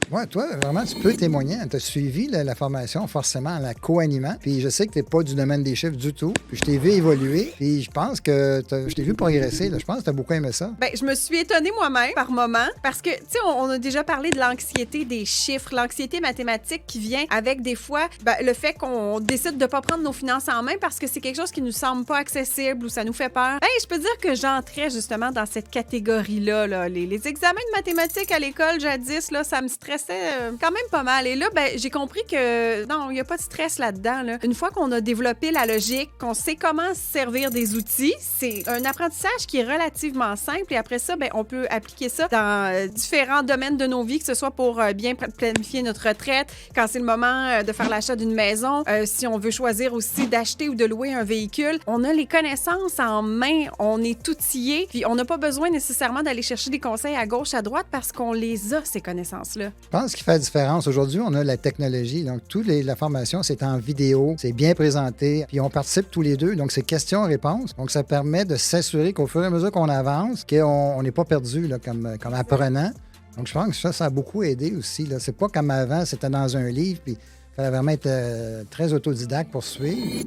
Ouais, toi, vraiment, tu peux témoigner. Tu as suivi la formation forcément en la co-animant. Puis je sais que tu n'es pas du domaine des chiffres du tout. Puis je t'ai vu évoluer. Puis je pense que je t'ai vu progresser. Là. Je pense que tu as beaucoup aimé ça. Ben, je me suis étonnée moi-même par moment parce que, tu sais, on a déjà parlé de l'anxiété des chiffres, l'anxiété mathématique qui vient avec des fois le fait qu'on décide de pas prendre nos finances en main parce que c'est quelque chose qui nous semble pas accessible ou ça nous fait peur. Ben, je peux dire que j'entrais justement dans cette catégorie-là. Là. Les examens de mathématiques à l'école jadis, là, ça me stressait quand même pas mal. Et là, ben, j'ai compris que non, il n'y a pas de stress là-dedans. Là. Une fois qu'on a développé la logique, qu'on sait comment se servir des outils, c'est un apprentissage qui est relativement simple. Et après ça, ben, on peut appliquer ça dans différents domaines de nos vies, que ce soit pour bien planifier notre retraite, quand c'est le moment de faire l'achat d'une maison, si on veut choisir aussi d'acheter ou de louer un véhicule. On a les connaissances en main, on est outillé, puis on n'a pas besoin nécessairement d'aller chercher des conseils à gauche, à droite, parce qu'on les a, ces connaissances-là. Je pense qu'il fait la différence. Aujourd'hui, on a la technologie. Donc, la formation, c'est en vidéo, c'est bien présenté, puis on participe tous les deux. Donc, c'est questions-réponses. Donc, ça permet de s'assurer qu'au fur et à mesure qu'on avance, qu'on n'est pas perdu là, comme apprenant. Donc, je pense que ça a beaucoup aidé aussi. Là. C'est pas comme avant, c'était dans un livre, puis il fallait vraiment être très autodidacte pour suivre.